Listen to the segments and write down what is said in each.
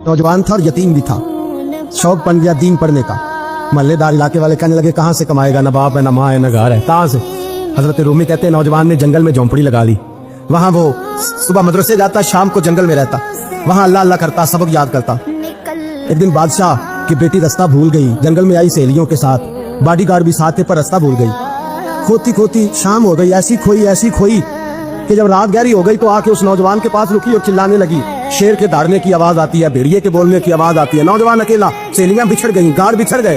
नौजवान था और यतीम भी था। शौक बन गया दीन पढ़ने का। महल्लेदार इलाके वाले कहने लगे कहाँ से कमाएगा, ना बाप है ना माँ है ना घर है, कहाँ से। हजरत रूमी कहते हैं नौजवान ने जंगल में झोंपड़ी लगा ली। वहाँ वो सुबह मदरसे जाता, शाम को जंगल में रहता, वहाँ अल्लाह अल्लाह करता, सबक याद करता। एक दिन बादशाह की बेटी रास्ता भूल गई, जंगल में आई सहेलियों के साथ, बॉडीगार्ड भी साथ थे पर रास्ता भूल गई। खोती खोती शाम हो गई, ऐसी खोई कि जब रात गहरी हो गई तो आके उस नौजवान के पास रुकी और चिल्लाने लगी। शेर के दहाड़ने की आवाज आती है, भेड़िए के बोलने की आवाज आती है। नौजवान अकेला, सहेलियां बिछड़ गई, गार्ड बिछड़ गए।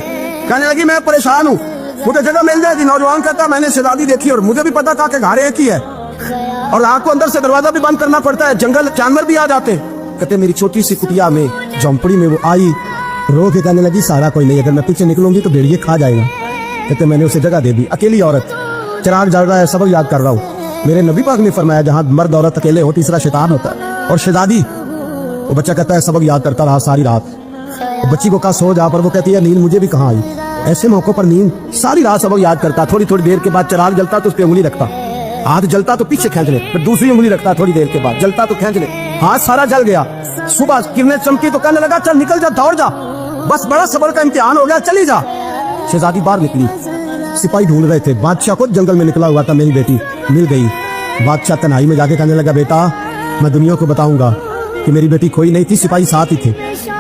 कहने लगी मैं परेशान हूँ, मुझे जगह मिल जाएगी। नौजवान कहता मैंने शहजादी देखी और मुझे भी पता था कि घर एक ही है और रात को अंदर से दरवाजा भी बंद करना पड़ता है, जंगल जानवर भी आ जाते। कहते मेरी छोटी सी कुटिया में झोंपड़ी में वो आई, रो के कहने लगी सारा कोई नहीं, अगर मैं पीछे निकलूंगी तो भेड़िए खा जाएगा। कहते मैंने उसे जगह दे दी। अकेली औरत, चिराग जल रहा है, सबक याद कर रहा हूँ। मेरे नबी पाक ने फरमाया जहाँ मर्द औरत अकेले हो तीसरा शैतान होता है। और शहजादी, वो बच्चा कहता है सबक याद करता रहा सारी रात। वो बच्ची को कहा सो जा, पर वो कहती है नींद मुझे भी कहाँ आई। ऐसे मौकों पर नींद, सारी रात सबक याद करता। थोड़ी थोड़ी देर के बाद चिराग जलता तो उस पर उंगली रखता, हाथ जलता तो पीछे खींच ले, फिर दूसरी उंगली रखता, थोड़ी देर के बाद जलता तो खींच ले, हाथ सारा जल गया। सुबह किरणें चमकी तो कहने लगा चल निकल जा, दौड़ जा, बस बड़ा सबर का इम्तिहान हो गया, चली जा। शहजादी बाहर निकली, सिपाही ढूंढ रहे थे। बादशाह खुद जंगल में निकला हुआ था, मेरी बेटी मिल गई। बादशाह तन्हाई में जाके कहने लगा बेटा मैं दुनिया को बताऊंगा कि मेरी बेटी खोई नहीं थी, सिपाही साथ ही थे।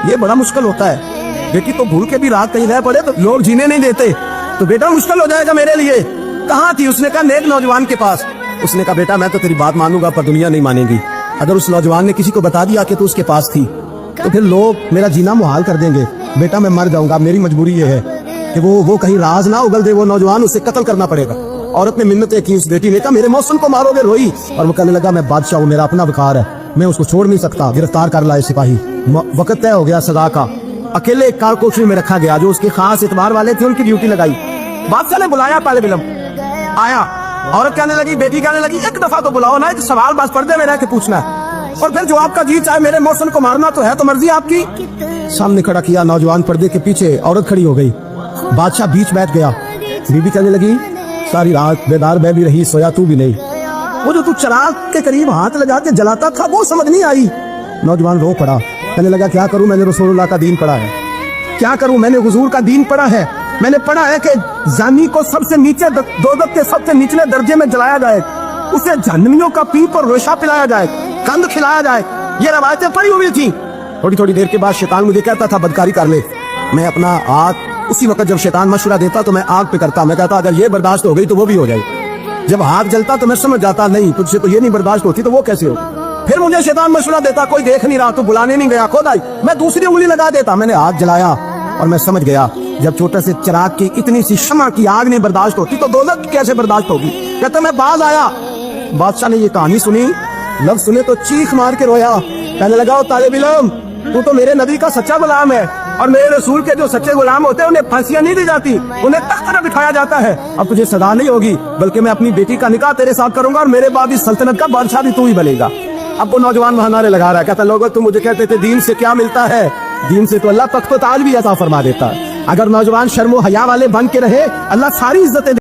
ये बड़ा मुश्किल होता है, बेटी तो भूल के भी रात कहीं रह पड़े तो लोग जीने नहीं देते, तो बेटा मुश्किल हो जाएगा मेरे लिए। कहाँ थी? उसने कहा नेक नौजवान के पास। उसने कहा बेटा मैं तो तेरी बात मानूंगा पर दुनिया नहीं मानेगी। अगर उस नौजवान ने किसी को बता दिया कि तू उसके पास थी तो फिर लोग मेरा जीना मुहाल कर देंगे। बेटा मैं मर जाऊंगा, मेरी मजबूरी ये है कि वो कहीं राज ना उगल दे, वो नौजवान, उसे कत्ल करना पड़ेगा। औरत ने मिन्नतें की, उस बेटी ने कहा मेरे मौसम को मारोगे, रोई। और वो कहने लगा मैं बादशाह हूँ, मेरा अपना वकार है, मैं उसको छोड़ नहीं सकता। गिरफ्तार कर लाए सिपाही। वक्त तय हो गया सजा का। अकेले एक कारकोठरी में रखा गया, जो उसके खास इतबार वाले थे उनकी ड्यूटी लगाई। बादशाह ने बुलाया, तालिब इल्म आया। औरत कहने लगी, बेटी कहने लगी एक दफा तो बुलाओ ना, एक सवाल बस पर्दे में रह के पूछना है और फिर जो आपका जी चाहे, मेरे मौसम को मारना तो है, तो मर्जी आपकी। सामने खड़ा किया नौजवान, पर्दे के पीछे औरत खड़ी हो गई। बादशाह बीच बैठ गया। बीबी कहने लगी सारी रात बेदार मैं भी रही, सोया तू भी नहीं। वो जो तू चिराग के करीब हाथ लगा के जलाता था वो समझ नहीं आई। नौजवान रो पड़ा, कहने लगा क्या करूं, मैंने रसूलुल्लाह का दीन पढ़ा है, क्या करूं, मैंने हुजूर का दीन पढ़ा है। मैंने पढ़ा है कि जानी को सबसे नीचे दोज़ख के सबसे निचले दर्जे में जलाया जाए, उसे जहन्नमियों का पीप और रेशा पिलाया जाए, कंद खिलाया जाए, ये रवायतें पड़ी हुई थी। थोड़ी थोड़ी देर के बाद शैतान मुझे कहता था बदकारी कर ले। मैं अपना हाथ उसी वक्त जब शैतान मशवरा देता तो मैं आग पे करता। मैं कहता अगर ये बर्दाश्त हो गई तो वो भी हो जाएगी। जब हाथ जलता तो मैं समझ जाता नहीं तुझसे तो ये नहीं बर्दाश्त होती, तो वो कैसे हो। फिर मुझे शैतान मशवरा देता कोई देख नहीं रहा तो बुलाने नहीं गया, खुद आई, मैं दूसरी उंगली लगा देता। मैंने हाथ जलाया और मैं समझ गया जब छोटे से चिराग की इतनी सी शमा की आग नहीं बर्दाश्त होती तो दोज़ख कैसे बर्दाश्त होगी। कहता मैं बाज आया। बादशाह ने ये कहानी सुनी, लफ्ज़ सुने तो चीख मार के रोया। कहने लगा तालिब इल्म तू तो मेरे नबी का सच्चा गुलाम है और मेरे रसूल के जो सच्चे गुलाम होते हैं उन्हें फांसियां नहीं दी जाती, उन्हें तख्त पर बिठाया जाता है। अब तुझे सजा नहीं होगी बल्कि मैं अपनी बेटी का निकाह तेरे साथ करूंगा और मेरे बाद इस सल्तनत का बादशाह भी तू ही बनेगा। अब वो नौजवान वहां नारे लगा रहा है, कहता लोगों तुम मुझे कहते थे दीन से क्या मिलता है, दीन से तो अल्लाह तख्त व ताज भी अता फरमा देता है। अगर नौजवान शर्मो हया वाले बन के रहे, अल्लाह सारी इज्जतें